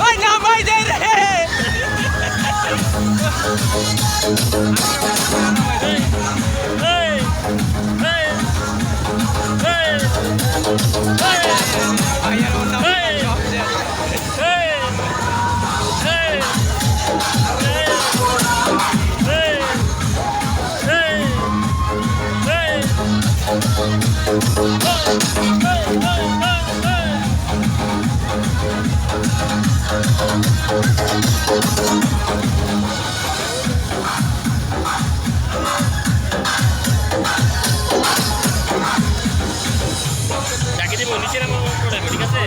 ওই নামাই দে রে ভাইয়ের ওর নাম চাকরি দিব নিচে নামো পড়াবে ঠিক আছে